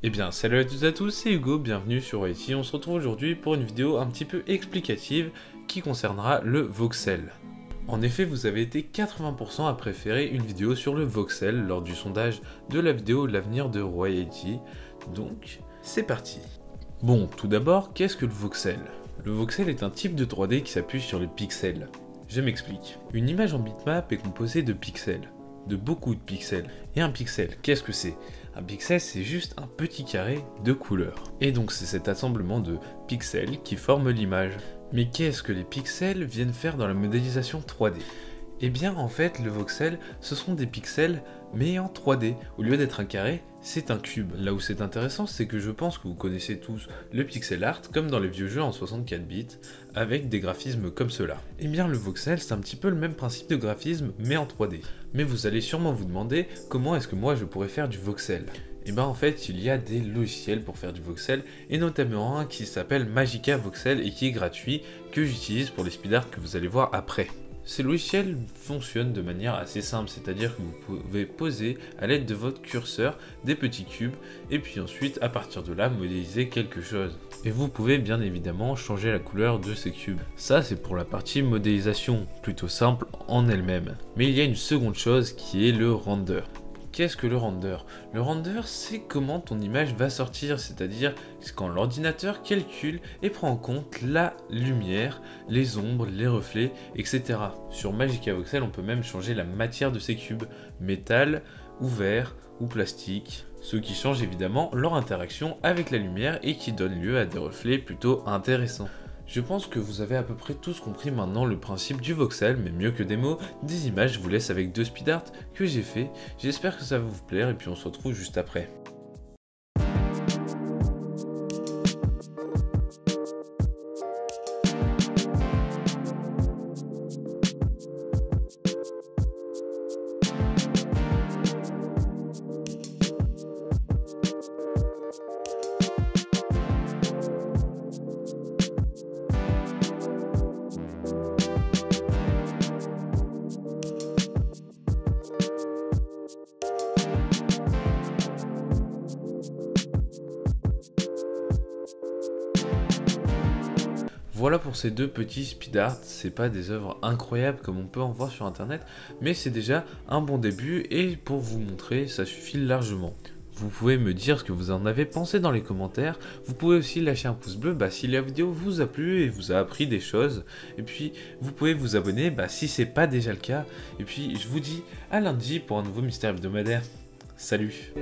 Eh bien, salut à toutes et à tous, c'est Hugo, bienvenue sur IT. On se retrouve aujourd'hui pour une vidéo un petit peu explicative qui concernera le voxel. En effet, vous avez été 80% à préférer une vidéo sur le voxel lors du sondage de la vidéo L'avenir de Royalty. Donc, c'est parti. Bon, tout d'abord, qu'est-ce que le voxel? Le voxel est un type de 3D qui s'appuie sur les pixels. Je m'explique. Une image en bitmap est composée de pixels. De beaucoup de pixels. Et un pixel, qu'est-ce que c'est? Un pixel, c'est juste un petit carré de couleurs. Et donc c'est cet assemblement de pixels qui forme l'image. Mais qu'est-ce que les pixels viennent faire dans la modélisation 3D? Eh bien en fait, le voxel, ce sont des pixels mais en 3D. Au lieu d'être un carré, c'est un cube. Là où c'est intéressant, c'est que je pense que vous connaissez tous le pixel art comme dans les vieux jeux en 64 bits, avec des graphismes comme cela. Eh bien le voxel, c'est un petit peu le même principe de graphisme mais en 3D. Mais vous allez sûrement vous demander comment est-ce que moi je pourrais faire du voxel. Et bien en fait, il y a des logiciels pour faire du voxel, et notamment un qui s'appelle Magica Voxel et qui est gratuit, que j'utilise pour les speedart que vous allez voir après. Ces logiciels fonctionnent de manière assez simple, c'est-à-dire que vous pouvez poser à l'aide de votre curseur des petits cubes et puis ensuite à partir de là modéliser quelque chose. Et vous pouvez bien évidemment changer la couleur de ces cubes. Ça c'est pour la partie modélisation, plutôt simple en elle-même. Mais il y a une seconde chose qui est le render. Qu'est-ce que le render? Le render, c'est comment ton image va sortir, c'est-à-dire quand l'ordinateur calcule et prend en compte la lumière, les ombres, les reflets, etc. Sur Magica Voxel, on peut même changer la matière de ces cubes, métal, ou verre, ou plastique, ce qui change évidemment leur interaction avec la lumière et qui donne lieu à des reflets plutôt intéressants. Je pense que vous avez à peu près tous compris maintenant le principe du voxel, mais mieux que des mots, des images, je vous laisse avec deux speedart que j'ai fait. J'espère que ça va vous plaire et puis on se retrouve juste après. Voilà pour ces deux petits speedart, c'est pas des œuvres incroyables comme on peut en voir sur internet, mais c'est déjà un bon début et pour vous montrer, ça suffit largement. Vous pouvez me dire ce que vous en avez pensé dans les commentaires, vous pouvez aussi lâcher un pouce bleu si la vidéo vous a plu et vous a appris des choses, et puis vous pouvez vous abonner si c'est pas déjà le cas, et puis je vous dis à lundi pour un nouveau mystère hebdomadaire. Salut!